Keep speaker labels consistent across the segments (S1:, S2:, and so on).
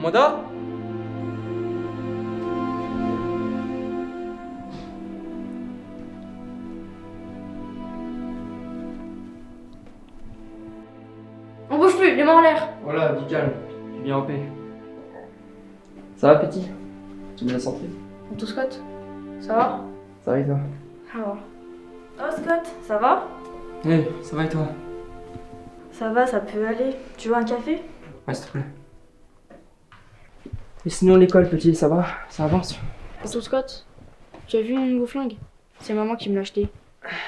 S1: Amanda?
S2: On bouge plus, les mains en l'air.
S1: Voilà, dis calme, tu viens en paix. Ça va, petit? Tu me la santé?
S2: Tonton Scott, ça va?
S1: Ça va et toi?
S2: Ça va. Oh Scott, ça va?
S1: Oui, ça va et toi?
S2: Ça va, ça peut aller. Tu veux un café?
S1: Ouais, s'il te plaît. Et sinon, l'école, petit, ça va? Ça avance?
S2: Tonton Scott, tu as vu mon nouveau flingue? C'est maman qui me l'a acheté.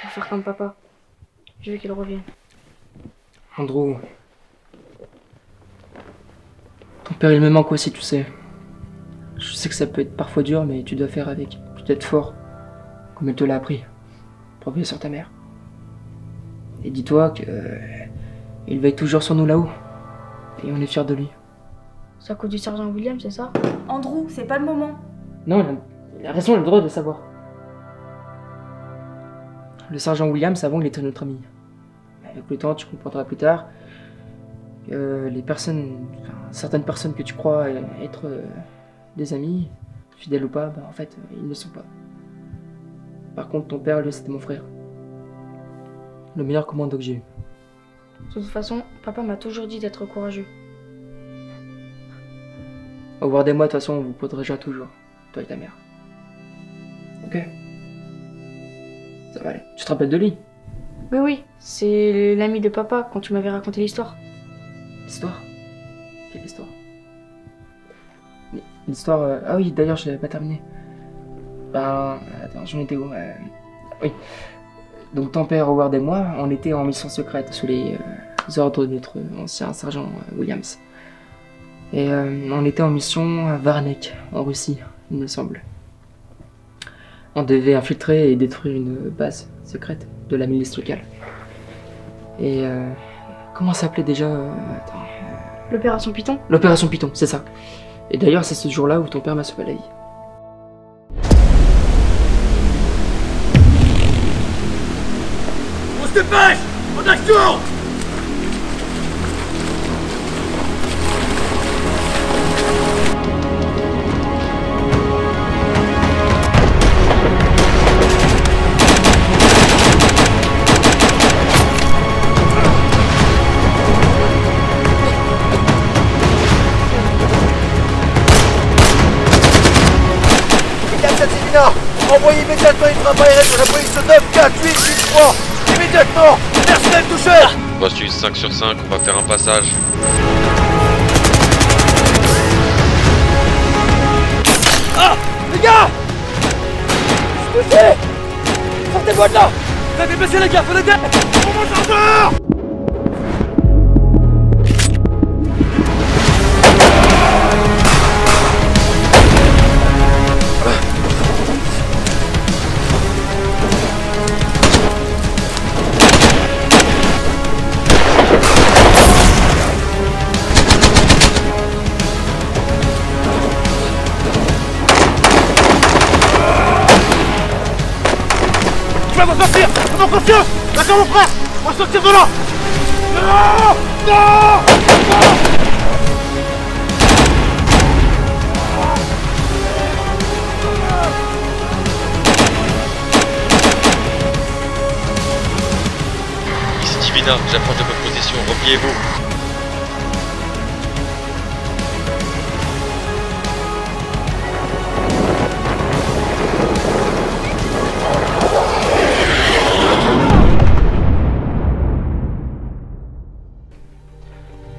S2: Pour faire comme papa. Je veux qu'il revienne.
S1: Andrew. Ton père, il me manque aussi, tu sais. Je sais que ça peut être parfois dur, mais tu dois faire avec. Tu dois être fort, comme elle te l'a appris, pour veiller sur ta mère. Et dis-toi que il veille toujours sur nous là-haut, et on est fiers de lui.
S2: C'est à cause du sergent William, c'est ça?
S3: Andrew, c'est pas le moment.
S1: Non, il a raison, il a le droit de savoir. Le sergent Williams, avant, il était notre ami. Avec le temps, tu comprendras plus tard que les personnes, enfin, certaines personnes que tu crois être des amis, fidèles ou pas, bah, en fait, ils ne le sont pas. Par contre, ton père, lui, c'était mon frère. Le meilleur commando que j'ai eu.
S2: De toute façon, papa m'a toujours dit d'être courageux.
S1: Howard et moi, de toute façon, on vous protégera toujours, toi et ta mère. Ok? Ça va aller. Tu te rappelles de lui?
S2: Oui, oui, c'est l'ami de papa quand tu m'avais raconté l'histoire.
S1: L'histoire? Quelle histoire? L'histoire... Ah oui, d'ailleurs, je l'avais pas terminé. Ben... Attends, j'en étais où? Oui. Donc ton père, Howard et moi, on était en mission secrète sous les ordres de notre ancien sergent Williams. Et on était en mission à Varnek, en Russie, il me semble. On devait infiltrer et détruire une base secrète de la milice locale. Et comment ça s'appelait déjà attends,
S2: L'opération Python?
S1: L'opération Python, c'est ça. Et d'ailleurs, c'est ce jour-là où ton père m'a sauvé la vie.
S4: On se dépêche! En action! Envoyez immédiatement une frappe aérienne sur la police 9, 4, 8, 6, 3. Immédiatement. Personnel touché.
S5: Reçu 5 sur 5, on va faire un passage.
S4: Ah! Les gars! Poussez! Sortez-moi de là! Faites baisser les gars, faut l'aider! On monte en dehors! On va sortir! Comment conscient! D'accord mon frère! On va sortir de là! Non! Non! Non!
S5: Ici Divina, j'approche de votre position, repliez-vous.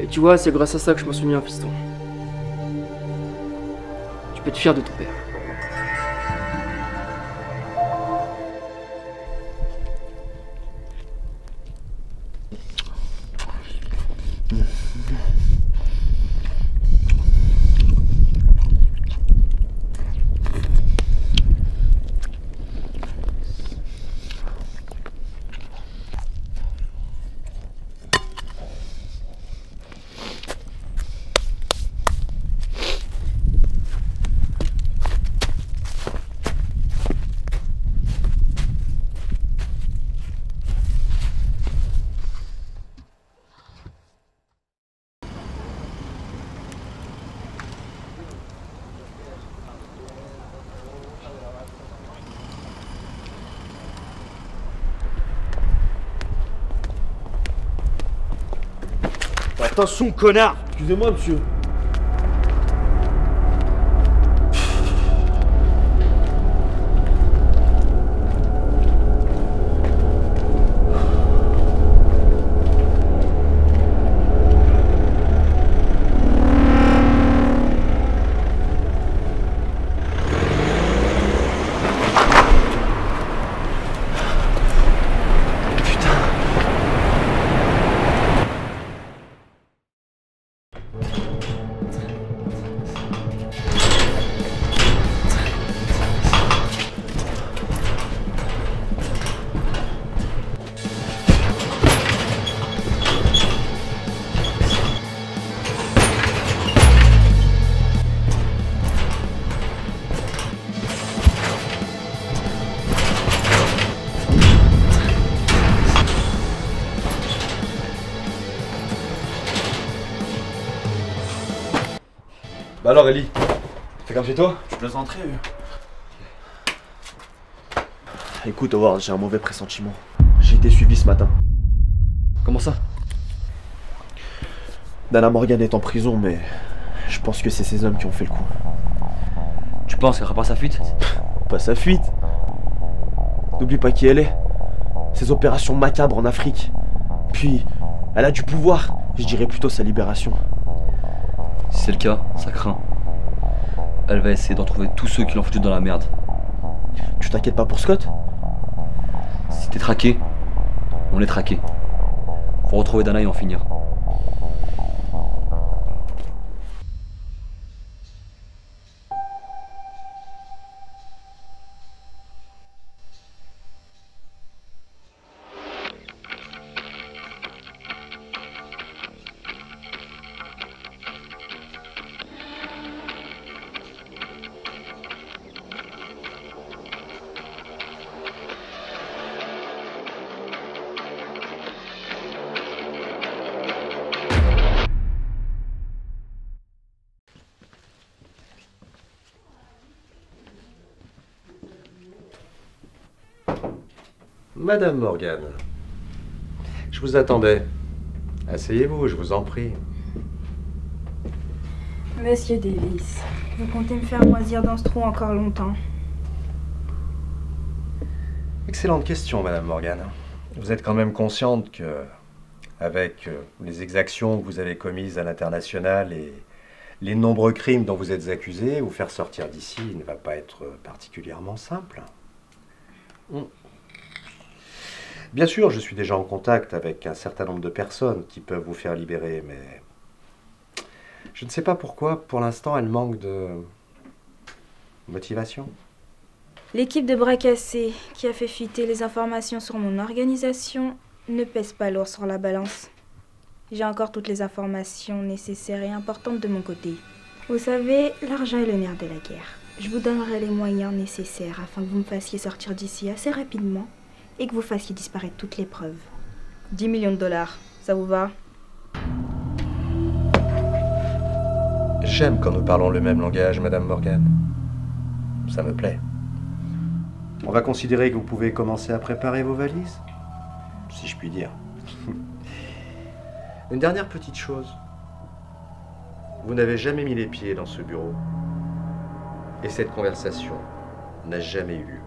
S1: Et tu vois, c'est grâce à ça que je m'en suis mis un fiston. Tu peux être fier de ton père.
S4: Attention, connard!
S3: Excusez-moi, monsieur.
S4: Bah alors Ellie, c'est comme chez toi?
S3: Je te laisse entrer. Écoute, Howard, j'ai un mauvais pressentiment. J'ai été suivi ce matin.
S4: Comment ça?
S3: Dana Morgan est en prison, mais je pense que c'est ces hommes qui ont fait le coup.
S4: Tu penses qu'elle fera pas sa fuite?
S3: Pas sa fuite. N'oublie pas qui elle est. Ses opérations macabres en Afrique. Puis, elle a du pouvoir. Je dirais plutôt sa libération.
S6: Si c'est le cas, ça craint. Elle va essayer d'en trouver tous ceux qui l'ont foutu dans la merde.
S3: Tu t'inquiètes pas pour Scott?
S6: Si t'es traqué, on est traqué. Faut retrouver Dana et en finir.
S7: Madame Morgan, je vous attendais. Asseyez-vous, je vous en prie.
S2: Monsieur Davis, vous comptez me faire moisir dans ce trou encore longtemps?
S7: Excellente question, Madame Morgan. Vous êtes quand même consciente que, avec les exactions que vous avez commises à l'international et les nombreux crimes dont vous êtes accusé, vous faire sortir d'ici ne va pas être particulièrement simple. Bien sûr, je suis déjà en contact avec un certain nombre de personnes qui peuvent vous faire libérer, mais je ne sais pas pourquoi, pour l'instant, elle manque de motivation.
S2: L'équipe de bras cassés qui a fait fuiter les informations sur mon organisation ne pèse pas lourd sur la balance. J'ai encore toutes les informations nécessaires et importantes de mon côté. Vous savez, l'argent est le nerf de la guerre. Je vous donnerai les moyens nécessaires afin que vous me fassiez sortir d'ici assez rapidement et que vous fassiez disparaître toutes les preuves. 10 millions de dollars, ça vous va?
S7: J'aime quand nous parlons le même langage, Madame Morgan. Ça me plaît. On va considérer que vous pouvez commencer à préparer vos valises, si je puis dire. Une dernière petite chose. Vous n'avez jamais mis les pieds dans ce bureau. Et cette conversation n'a jamais eu lieu.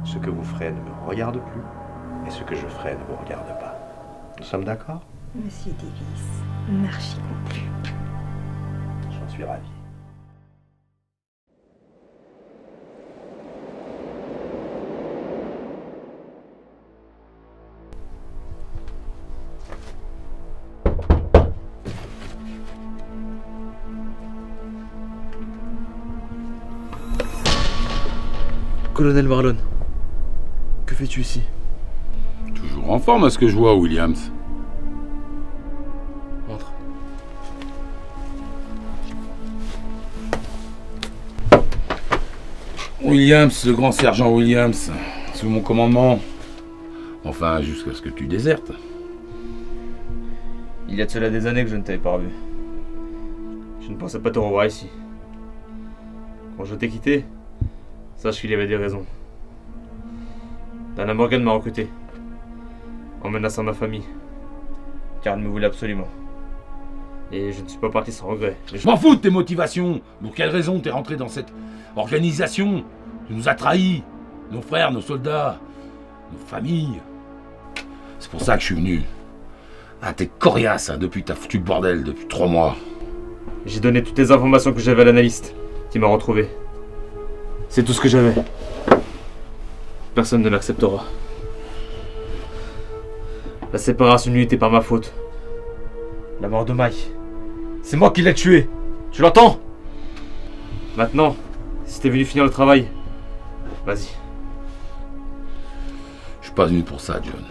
S7: Ce que vous ferez ne me regarde plus, et ce que je ferai ne vous regarde pas. Nous sommes d'accord?
S2: Monsieur Davis, marche conclu.
S7: J'en suis ravi.
S3: Colonel Marlon, que fais-tu ici?
S8: Toujours en forme à ce que je vois, Williams.
S3: Entre.
S8: Williams, le grand sergent Williams, sous mon commandement. Enfin, jusqu'à ce que tu désertes.
S9: Il y a de cela des années que je ne t'avais pas revu. Je ne pensais pas te revoir ici. Quand je t'ai quitté, sache qu'il y avait des raisons. Dana Morgan m'a recruté, en menaçant ma famille, car elle me voulait absolument. Et je ne suis pas parti sans regret.
S8: Je m'en fous de tes motivations. Pour quelle raison t'es rentré dans cette organisation? Tu nous as trahis. Nos frères, nos soldats, nos familles. C'est pour ça que je suis venu. Ah, t'es coriace, hein, depuis que t'as foutu le bordel, depuis 3 mois.
S9: J'ai donné toutes les informations que j'avais à l'analyste, qui m'a retrouvé. C'est tout ce que j'avais. Personne ne l'acceptera. La séparation n'était pas ma faute. La mort de Mike, c'est moi qui l'ai tué. Tu l'entends? Maintenant, si t'es venu finir le travail, vas-y.
S8: Je suis pas venu pour ça, John.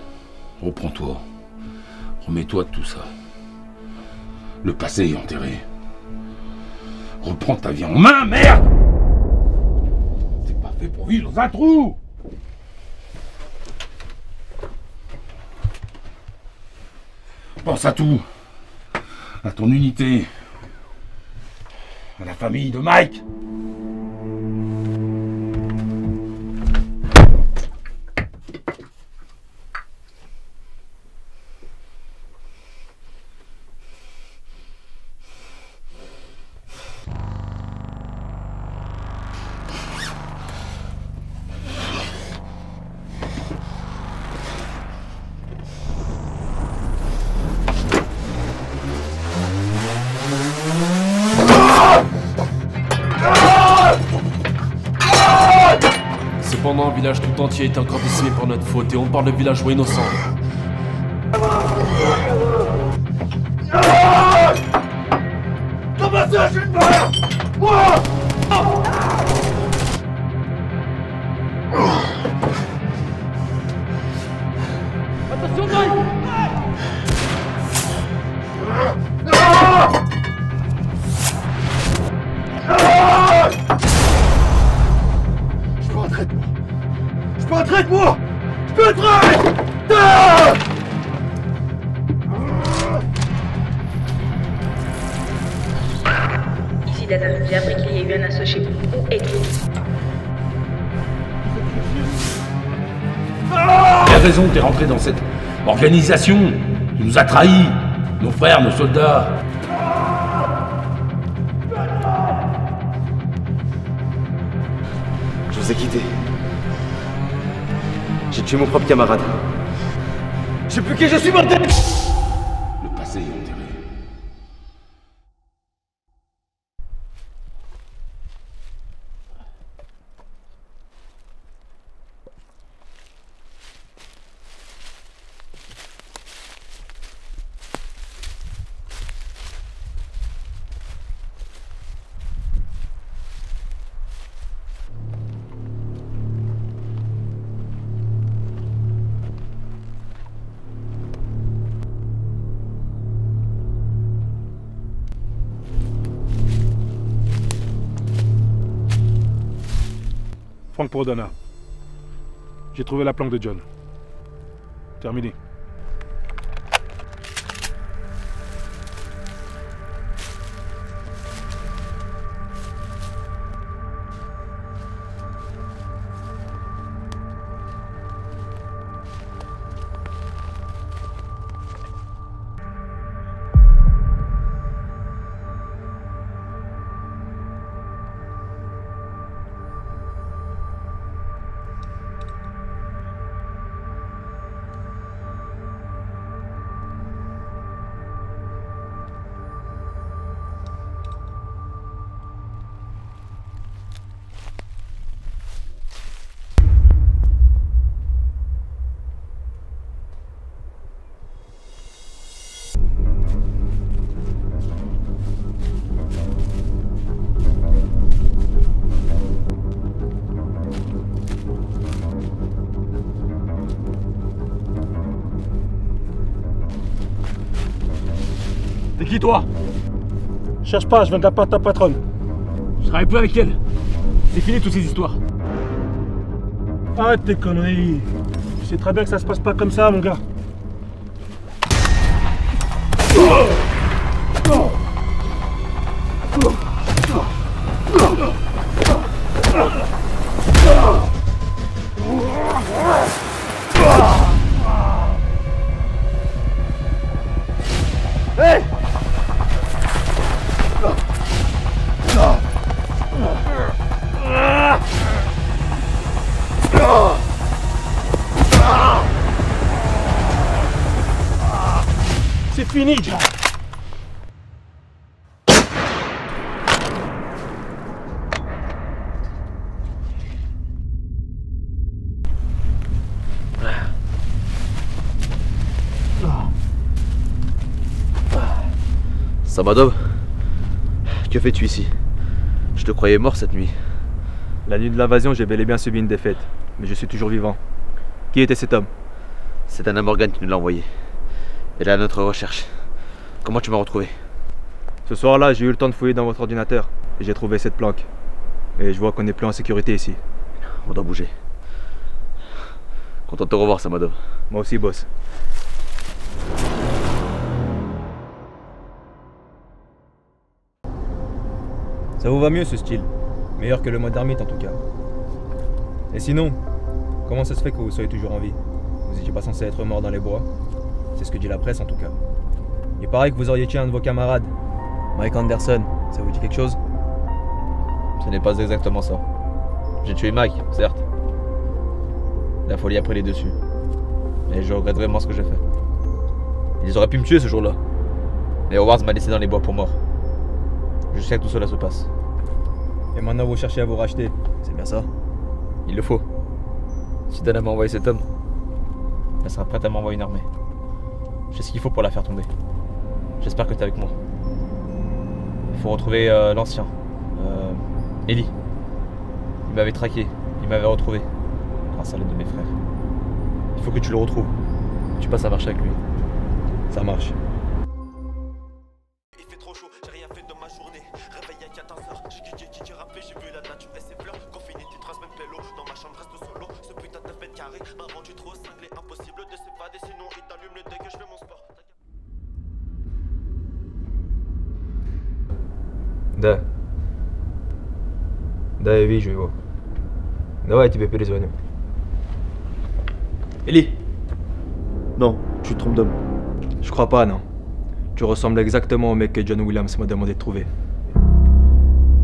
S8: Reprends-toi. Remets-toi de tout ça. Le passé est enterré. Reprends ta vie en main, merde! T'es pas fait pour vivre dans un trou! Pense à tout. À ton unité. À la famille de Mike.
S10: Cependant, le village tout entier est encore décimé par notre faute et on parle de villageois innocents.
S4: Comment ça, je suis une barre? Moi! Attention, Mike! Je peux entrer de moi! Je peux entrer!
S11: Ici Data, j'ai appris qu'il y a eu un assaut chez vous. Où êtes-vous?
S8: Quelle raison t'es rentré dans cette organisation? Tu nous as trahis. Nos frères, nos soldats.
S3: Je vous ai quitté. J'ai tué mon propre camarade. Je sais plus qui je suis, bordel!
S8: Le passé est enterré.
S4: Franck Prodana. J'ai trouvé la planque de John. Terminé. T'es qui toi? Cherche pas, je viens de la part de ta patronne.
S10: Je travaille plus avec elle. C'est fini toutes ces histoires.
S4: Arrête tes conneries. Tu sais très bien que ça se passe pas comme ça, mon gars. Hey! fini, John.
S3: Samadov, que fais-tu ici? Je te croyais mort cette nuit.
S12: La nuit de l'invasion, j'ai bel et bien subi une défaite, mais je suis toujours vivant. Qui était cet homme?
S3: C'est Anna Morgan qui nous l'a envoyé. Elle est à notre recherche. Comment tu m'as retrouvé?
S12: Ce soir-là, j'ai eu le temps de fouiller dans votre ordinateur et j'ai trouvé cette planque. Et je vois qu'on n'est plus en sécurité ici.
S3: On doit bouger. Content de te revoir, Samadov.
S12: Moi aussi, boss. Ça vous va mieux ce style? Meilleur que le mode ermite en tout cas. Et sinon, comment ça se fait que vous soyez toujours en vie? Vous n'étiez pas censé être mort dans les bois? C'est ce que dit la presse en tout cas. Il paraît que vous auriez tué un de vos camarades, Mike Anderson. Ça vous dit quelque chose?
S13: Ce n'est pas exactement ça. J'ai tué Mike, certes. La folie a pris les dessus. Mais je regrette vraiment ce que j'ai fait. Ils auraient pu me tuer ce jour-là. Mais Howard m'a laissé dans les bois pour mort. Je sais que tout cela se passe.
S12: Et maintenant vous cherchez à vous racheter, c'est bien ça?
S13: Il le faut. Si Dana m'a envoyé cet homme, elle sera prête à m'envoyer une armée. J'ai ce qu'il faut pour la faire tomber. J'espère que t'es avec moi. Il faut retrouver l'ancien. Ellie. Il m'avait traqué, il m'avait retrouvé. Grâce à l'aide de mes frères. Il faut que tu le retrouves. Tu passes à marcher avec lui.
S12: Ça marche.
S3: Il fait trop chaud, j'ai rien fait de ma journée. Réveillé à 14h, j'ai rappelé, j'ai vu la nature et ses fleurs. Confiné, tu transmets l'eau. Dans ma chambre, reste solo. Ce putain de fête carré m'a rendu trop cinglé. Impossible de s'évader, sinon il t'allume le dès que je fais mon sport.
S12: Да, я вижу его. Давай я тебе перезвоню. Ellie!
S3: Non, tu te trompes d'homme.
S12: Je crois pas, non. Tu ressembles exactement au mec que John Williams m'a demandé de trouver.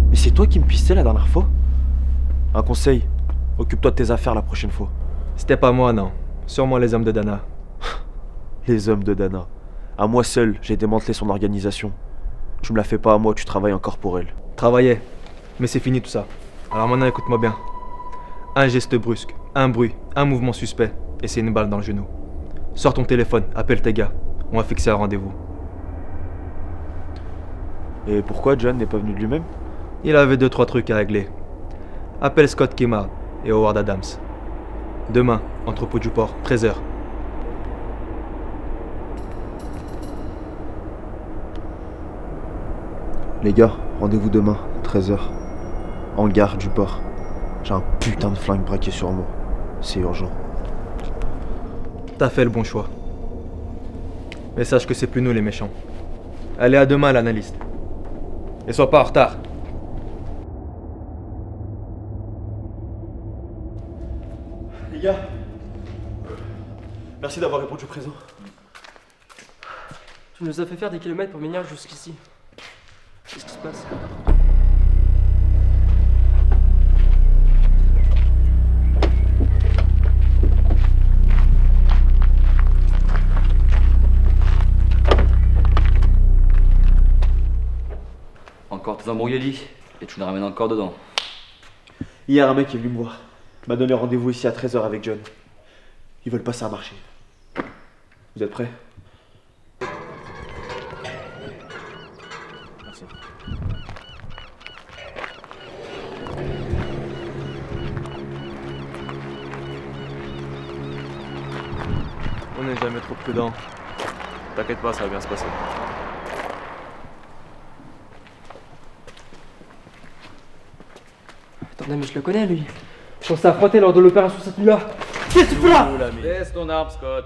S3: Mais c'est toi qui me pissais la dernière fois? Un conseil, occupe-toi de tes affaires la prochaine fois.
S12: C'était pas moi, non. Sûrement les hommes de Dana.
S3: Les hommes de Dana. À moi seul, j'ai démantelé son organisation. Tu me la fais pas à moi, tu travailles encore pour elle.
S12: Travailler. Mais c'est fini tout ça. Alors maintenant écoute-moi bien. Un geste brusque, un bruit, un mouvement suspect, et c'est une balle dans le genou. Sors ton téléphone, appelle tes gars. On va fixer un rendez-vous.
S3: Et pourquoi John n'est pas venu de lui-même?
S12: Il avait 2-3 trucs à régler. Appelle Scott Kimmard et Howard Adams. Demain, entrepôt du port, 13h.
S3: Les gars, rendez-vous demain, 13h. En gare du port. J'ai un putain de flingue braqué sur moi. C'est urgent.
S12: T'as fait le bon choix. Mais sache que c'est plus nous les méchants. Allez, à demain l'analyste. Et sois pas en retard.
S3: Les gars, merci d'avoir répondu présent.
S1: Tu nous as fait faire des kilomètres pour venir jusqu'ici. Qu'est-ce qui se passe?
S6: Encore tes embrouilles, Ellie, et tu nous ramènes encore dedans.
S3: Hier, un mec est venu me voir. Il m'a donné rendez-vous ici à 13h avec John. Ils veulent passer un marché. Vous êtes prêts? Merci.
S12: On n'est jamais trop prudent. T'inquiète pas, ça va bien se passer.
S1: Attendez, mais je le connais lui. On s'est affronté lors de l'opération Satula. Qu'est-ce que tu fais là?
S9: Laisse ton arme, Scott.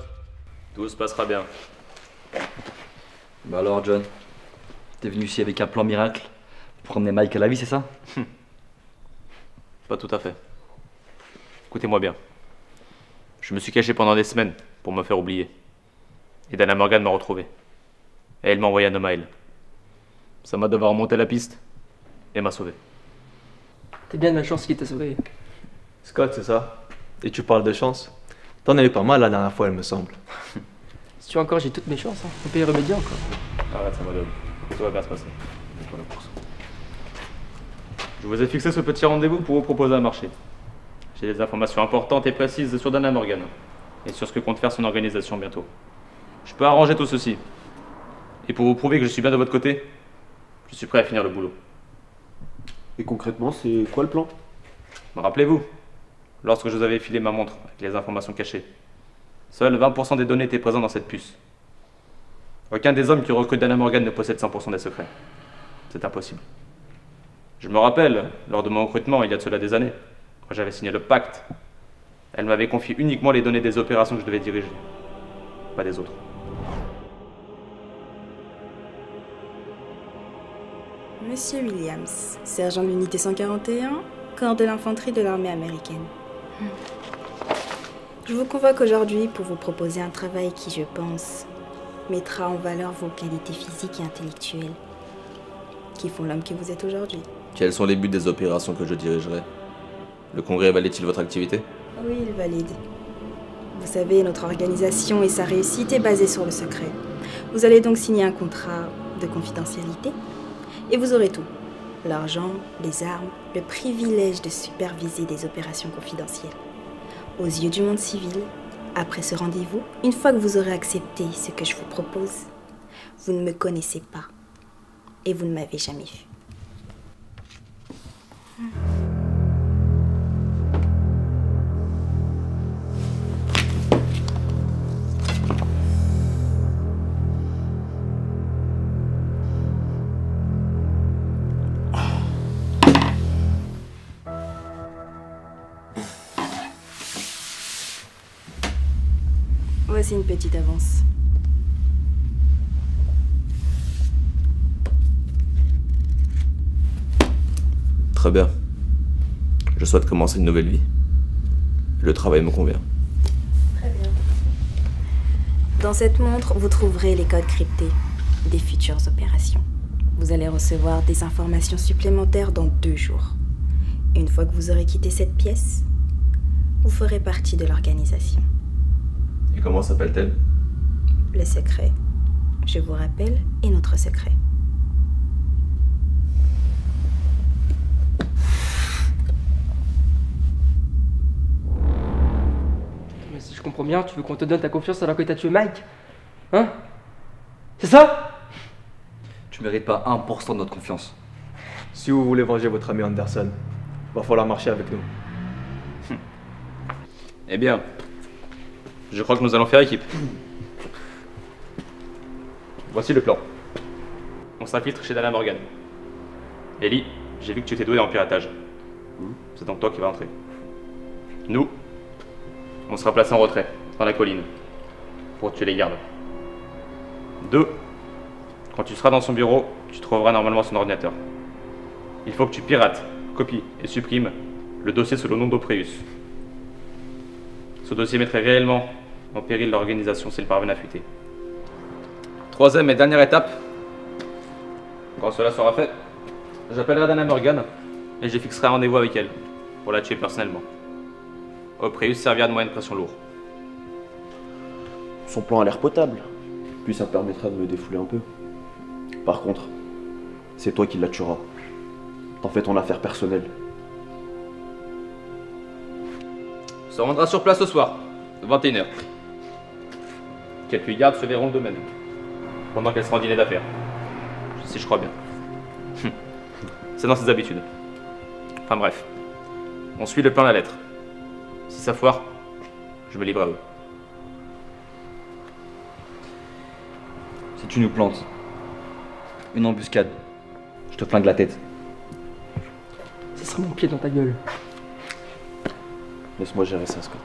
S9: Tout se passera bien.
S6: Bah alors, John, t'es venu ici avec un plan miracle pour emmener Mike à la vie, c'est ça?
S9: Pas tout à fait. Écoutez-moi bien. Je me suis caché pendant des semaines pour me faire oublier. Et Dana Morgan m'a retrouvé. Et elle m'a envoyé un homme à elle. Ça m'a devoir remonter la piste et m'a sauvé.
S1: T'es bien de la chance qu'il t'a sauvé.
S12: Scott, c'est ça? Et tu parles de chance? T'en as eu pas mal la dernière fois, il me semble.
S9: Si
S1: Si tu veux encore, j'ai toutes mes chances. Hein. On peut y remédier encore.
S9: Arrête, ça m'adonne. Tout va bien se passer. C'est pas la course. Je vous ai fixé ce petit rendez-vous pour vous proposer un marché. J'ai des informations importantes et précises sur Dana Morgan et sur ce que compte faire son organisation bientôt. Je peux arranger tout ceci. Et pour vous prouver que je suis bien de votre côté, je suis prêt à finir le boulot.
S10: Et concrètement, c'est quoi le plan?
S9: Rappelez-vous, lorsque je vous avais filé ma montre avec les informations cachées, seuls 20% des données étaient présents dans cette puce. Aucun des hommes qui recrutent Dana Morgan ne possède 100% des secrets. C'est impossible. Je me rappelle, lors de mon recrutement, il y a de cela des années, quand j'avais signé le pacte, elle m'avait confié uniquement les données des opérations que je devais diriger, pas des autres.
S2: Monsieur Williams, sergent de l'unité 141, corps de l'infanterie de l'armée américaine. Je vous convoque aujourd'hui pour vous proposer un travail qui, je pense, mettra en valeur vos qualités physiques et intellectuelles qui font l'homme que vous êtes aujourd'hui.
S14: Quels sont les buts des opérations que je dirigerai? Le Congrès valide-t-il votre activité?
S2: Oui, il valide. Vous savez, notre organisation et sa réussite est basée sur le secret. Vous allez donc signer un contrat de confidentialité et vous aurez tout. L'argent, les armes, le privilège de superviser des opérations confidentielles. Aux yeux du monde civil, après ce rendez-vous, une fois que vous aurez accepté ce que je vous propose, vous ne me connaissez pas et vous ne m'avez jamais vu. Voici une petite avance.
S14: Très bien. Je souhaite commencer une nouvelle vie. Le travail me convient.
S2: Très bien. Dans cette montre, vous trouverez les codes cryptés des futures opérations. Vous allez recevoir des informations supplémentaires dans 2 jours. Une fois que vous aurez quitté cette pièce, vous ferez partie de l'organisation.
S14: Et comment s'appelle-t-elle?
S2: Le secret. Je vous rappelle, est notre secret.
S1: Mais si je comprends bien, tu veux qu'on te donne ta confiance alors que t'as tué Mike? Hein? C'est ça?
S6: Tu mérites pas 1% de notre confiance.
S12: Si vous voulez venger votre ami Anderson, va falloir marcher avec nous.
S9: Eh bien, je crois que nous allons faire équipe. Voici le plan. On s'infiltre chez Dana Morgan. Ellie, j'ai vu que tu étais douée en piratage. C'est donc toi qui vas entrer. Nous, on sera placés en retrait, dans la colline, pour tuer les gardes. 2. Quand tu seras dans son bureau, tu trouveras normalement son ordinateur. Il faut que tu pirates, copies et supprimes le dossier sous le nom d'Opreus. Ce dossier mettrait réellement en péril l'organisation s'il parvenait à fuiter. 3e et dernière étape, quand cela sera fait, j'appellerai Dana Morgan et je fixerai un rendez-vous avec elle pour la tuer personnellement. Opreus servira de moyen de pression lourd.
S10: Son plan a l'air potable. Puis ça permettra de me défouler un peu. Par contre, c'est toi qui la tueras. T'en fais ton affaire personnelle.
S9: On se rendra sur place ce soir, 21h. Quelques gardes se verront le domaine, pendant qu'elle sera en dîner d'affaires. Si je crois bien. C'est dans ses habitudes. Enfin bref, on suit le plan à la lettre. Si ça foire, je me livre à eux.
S6: Si tu nous plantes, une embuscade, je te flingue la tête.
S1: Ce sera mon pied dans ta gueule.
S10: Laisse-moi gérer ça, Scott.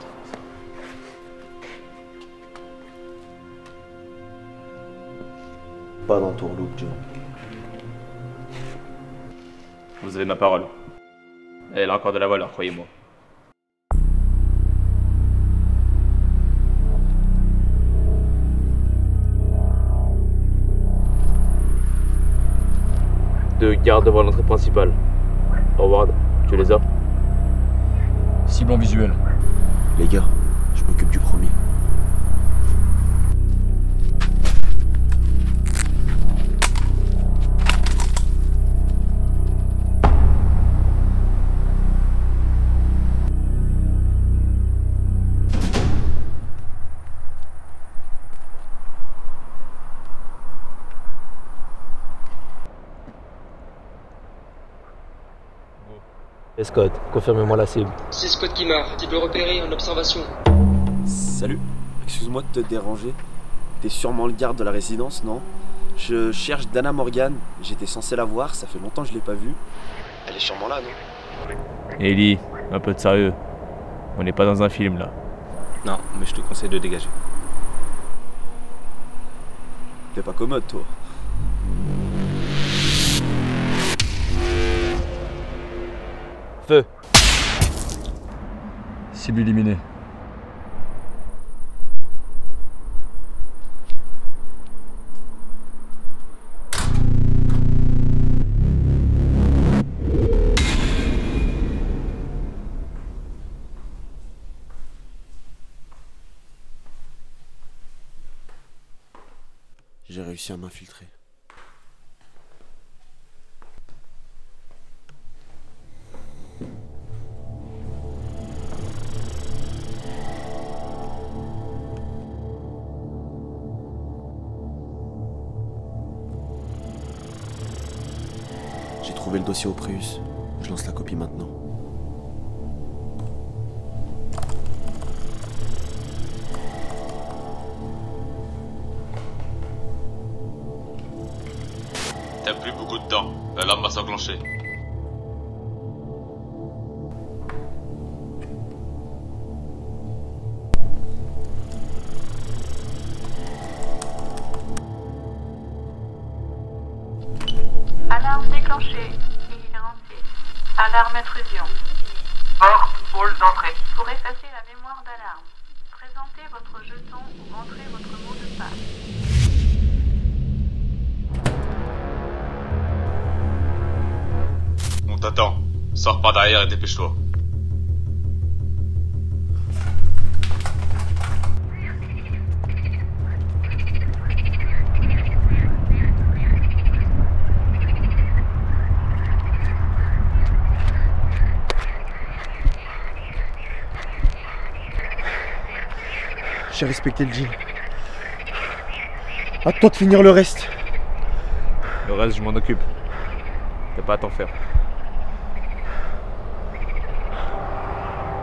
S10: Pas dans ton look, Joe.
S9: Vous avez ma parole. Elle a encore de la valeur, croyez-moi. Deux gardes devant l'entrée principale. Howard, tu les as?
S10: Cible en visuel.
S7: Les gars, je m'occupe du premier.
S13: Scott, confirmez-moi la cible.
S15: C'est Scott Kimar, cible repérée en observation.
S10: Salut, excuse-moi de te déranger. T'es sûrement le garde de la résidence, non? Je cherche Dana Morgan, j'étais censé la voir, ça fait longtemps que je l'ai pas vue. Elle est sûrement là, non?
S13: Ellie, un peu de sérieux. On n'est pas dans un film là.
S10: Non, mais je te conseille de dégager. T'es pas commode, toi.
S13: Feu.
S6: Cible éliminée.
S10: J'ai réussi à m'infiltrer. J'ai trouvé le dossier au Préus. Je lance la copie maintenant.
S5: T'as plus beaucoup de temps, l'alarme va s'enclencher.
S16: Alarme déclenchée. Entier. Alarme intrusion. Porte, hall d'entrée. Pour effacer la mémoire d'alarme, présentez votre jeton ou entrez votre mot de passe.
S5: On t'attend. Sors par derrière et dépêche-toi.
S4: J'ai respecté le deal. À toi de finir le reste.
S13: Le reste, je m'en occupe. T'as pas à t'en faire.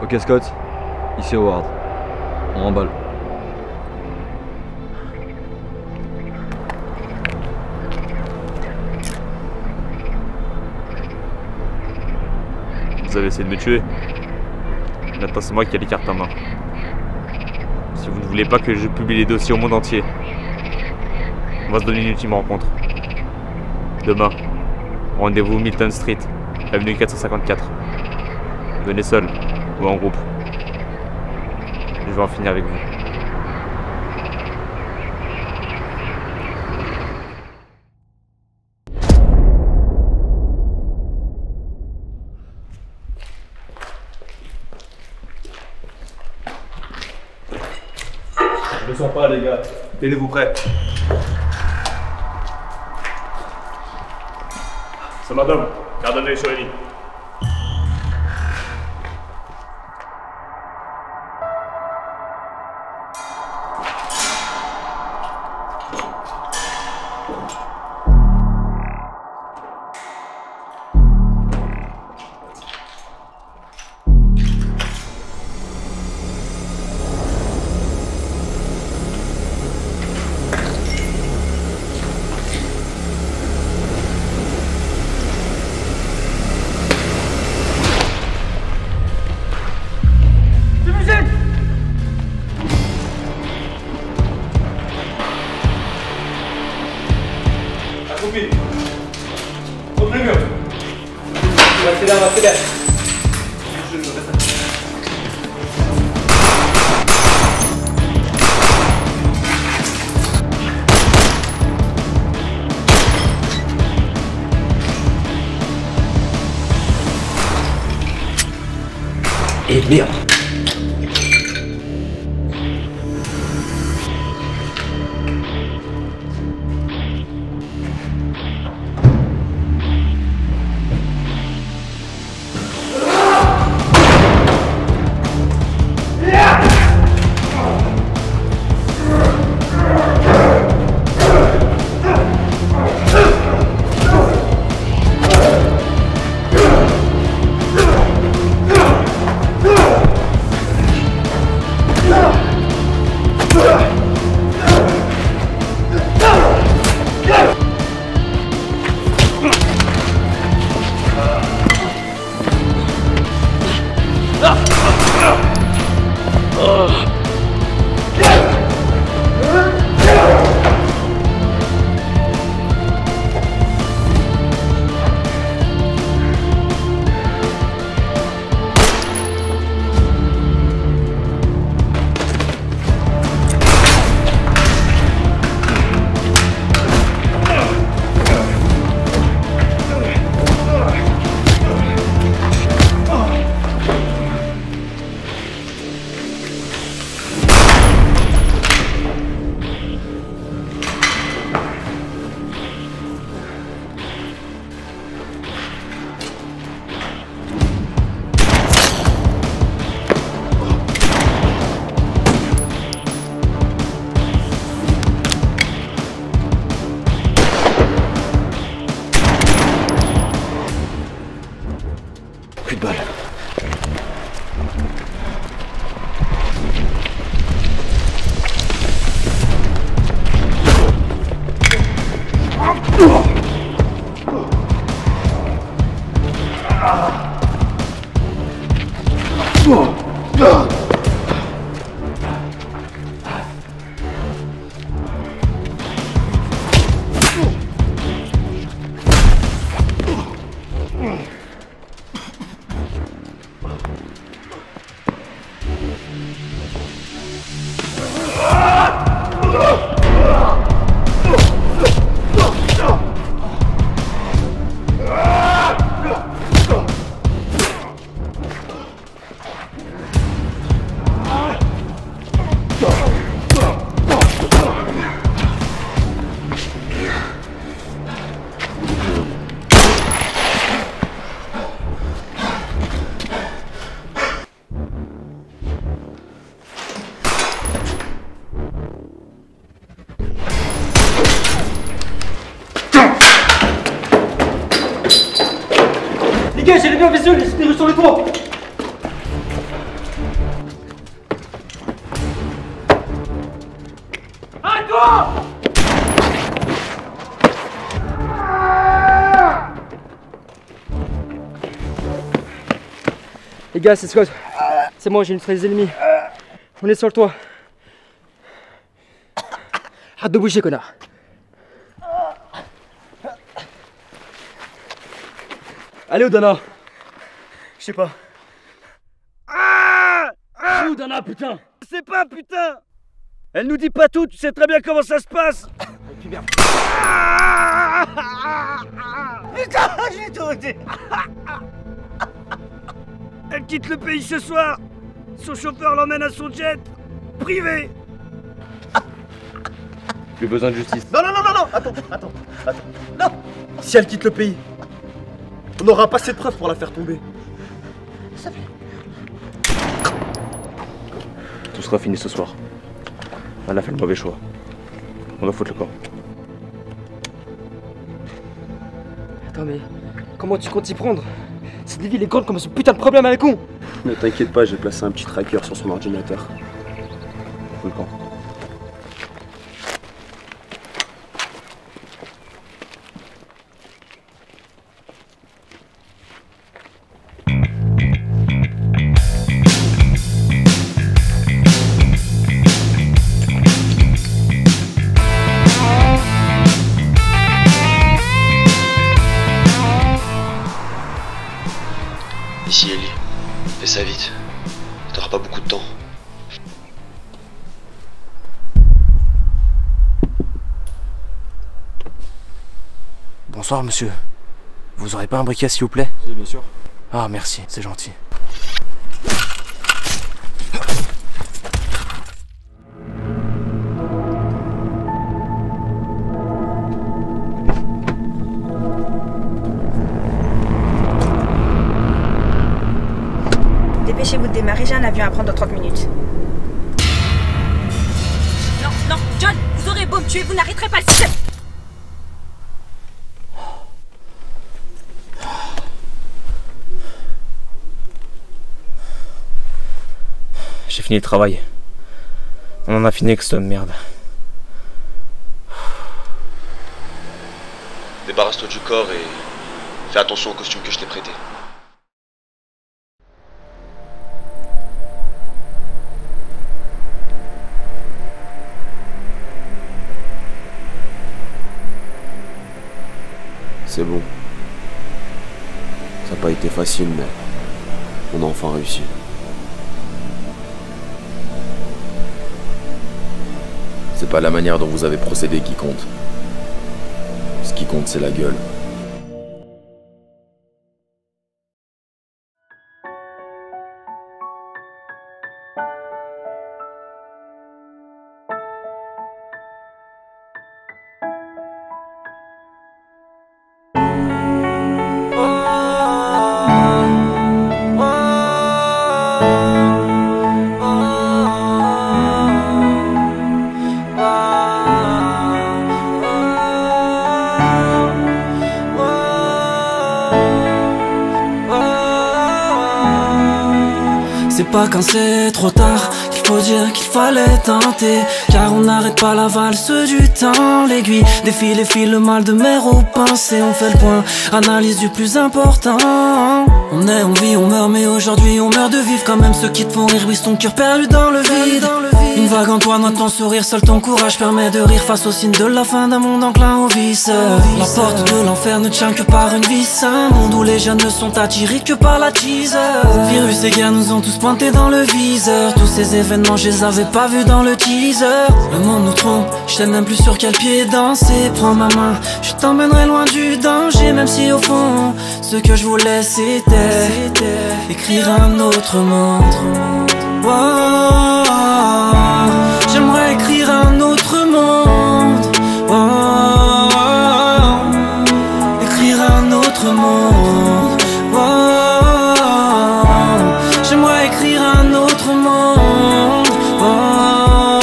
S6: Ok Scott, ici Howard. On remballe.
S13: Vous avez essayé de me tuer. Maintenant c'est moi qui ai les cartes en main. Si vous ne voulez pas que je publie les dossiers au monde entier, on va se donner une ultime rencontre. Demain, rendez-vous Milton Street, avenue 454. Venez seul ou en groupe. Je vais en finir avec vous.
S12: Je le sens pas, les gars. Tenez-vous prêts.
S9: C'est madame. Garde un œil sur les lignes.
S1: Et merde.
S4: Les gars, j'ai les biens visuels, les cités sur le toit. À toi!
S1: Les gars, c'est Scott. C'est moi, j'ai une trace des ennemis. On est sur le toit. Arrête de bouger, connard. Allez où Dana?
S4: Je sais pas.
S1: Où Dana, putain?
S4: Je sais pas, putain. Elle nous dit pas tout, tu sais très bien comment ça se passe.
S1: Et puis merde.
S4: Putain, j'ai tout dit. Elle quitte le pays ce soir. Son chauffeur l'emmène à son jet privé.
S9: Plus besoin de justice.
S10: Non, attends. Non. Si elle quitte le pays, on n'aura pas assez de preuves pour la faire tomber.
S9: Tout sera fini ce soir. Elle a fait le mauvais choix. On doit foutre le camp.
S1: Attends, mais comment tu comptes y prendre? Cette ville est grande comme ce putain de problème à la con.
S10: Ne t'inquiète pas, j'ai placé un petit tracker sur son ordinateur.
S9: Fous le camp.
S5: Ici Ellie, fais ça vite. T'auras pas beaucoup de temps.
S10: Bonsoir monsieur. Vous aurez pas un briquet s'il vous plaît?
S12: Oui, bien sûr.
S10: Ah merci, c'est gentil.
S2: Dépêchez-vous de démarrer, j'ai un avion à prendre dans 30 minutes.
S17: Non, John, vous aurez beau me tuer, vous n'arrêterez pas le système.
S13: J'ai fini le travail. On en a fini avec cette merde.
S5: Débarrasse-toi du corps et fais attention au costume que je t'ai prêté.
S10: C'est bon. Ça n'a pas été facile, mais on a enfin réussi.
S14: C'est pas la manière dont vous avez procédé qui compte. Ce qui compte, c'est la gueule.
S18: C'est pas quand c'est trop tard qu'il faut dire qu'il fallait tenter, car on n'arrête pas la valse du temps. L'aiguille défile et file le mal de mer au pincé. On fait le point, analyse du plus important. On est, on vit, on meurt, mais aujourd'hui on meurt de vivre. Quand même ceux qui te font rire brisent ton cœur perdu dans le vide. Une vague en toi noie ton sourire, seul ton courage permet de rire face au signe de la fin d'un monde enclin au vice. La porte de l'enfer ne tient que par une vis, un monde où les jeunes ne sont attirés que par la teaser. Virus et guerre nous ont tous pointés dans le viseur. Tous ces événements je les avais pas vus dans le teaser. Le monde nous trompe, je sais même plus sur quel pied danser. Prends ma main, je t'emmènerai loin du danger. Même si au fond, ce que je voulais c'était écrire un autre monde. Oh, j'aimerais écrire un autre monde. Oh, écrire un autre monde. Oh, j'aimerais écrire un autre monde. Oh,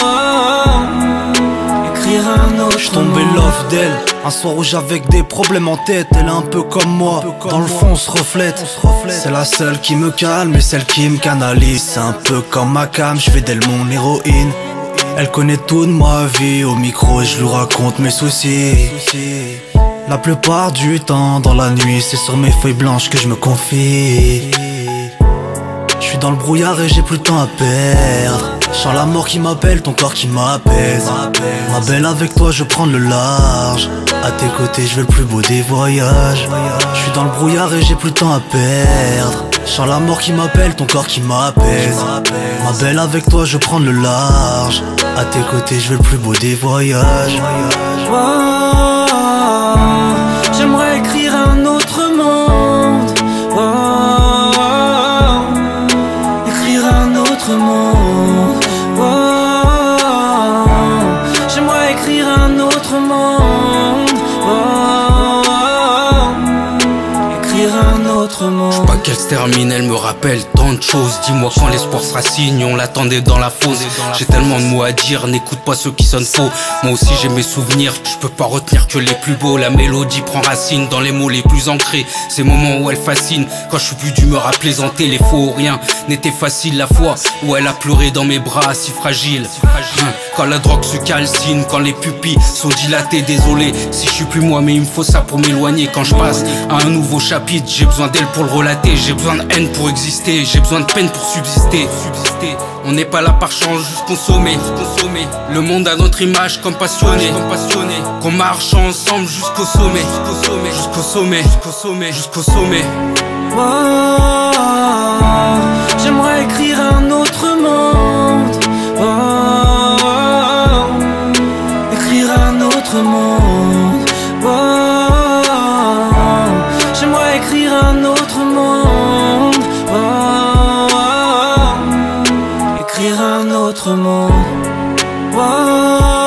S18: écrire un autre.
S19: J'suis tombé love d'elle un soir où j'avais que des problèmes en tête. Elle est un peu comme moi, dans le fond on se reflète. C'est la seule qui me calme et celle qui me canalise. C'est un peu comme ma cam, j'fais d'elle mon héroïne. Elle connaît tout de ma vie, au micro je lui raconte mes soucis. La plupart du temps dans la nuit, c'est sur mes feuilles blanches que je me confie. Je suis dans le brouillard et j'ai plus de temps à perdre. Je sens la mort qui m'appelle, ton corps qui m'apaise. Ma belle, avec toi je prends le large. À tes côtés je veux le plus beau des voyages. Je suis dans le brouillard et j'ai plus de temps à perdre. Je sens la mort qui m'appelle, ton corps qui m'apaise. Ma belle, avec toi je prends le large. À tes côtés je veux le plus beau des voyages.
S18: Oh, j'aimerais écrire un autre monde. Oh, écrire un autre monde. Oh, j'aimerais écrire un autre monde. Oh, écrire un autre monde.
S20: J'suis pas qu'elle se termine, elle me rappelle tant de choses. Dis-moi quand l'espoir sera signe, on l'attendait dans la fosse. J'ai tellement de mots à dire, n'écoute pas ceux qui sonnent faux. Moi aussi j'ai mes souvenirs, je peux pas retenir que les plus beaux. La mélodie prend racine dans les mots les plus ancrés. Ces moments où elle fascine, quand je suis plus d'humeur à plaisanter. Les faux ou rien n'était facile, la fois où elle a pleuré dans mes bras si fragile. Quand la drogue se calcine, quand les pupilles sont dilatées. Désolé si je suis plus moi, mais il me faut ça pour m'éloigner. Quand je passe à un nouveau chapitre, j'ai besoin d'elle pour le relater. J'ai besoin de haine pour exister, j'ai besoin de peine pour subsister. On n'est pas là par chance, juste consommer. Le monde a notre image comme passionné. Qu'on marche ensemble jusqu'au sommet. Jusqu'au sommet, jusqu'au sommet, jusqu'au sommet.
S18: Oh, j'aimerais écrire un autre monde. Oh, écrire un autre monde. Oh, j'aimerais écrire un autre monde. Oh, écrire un autre monde. Oh,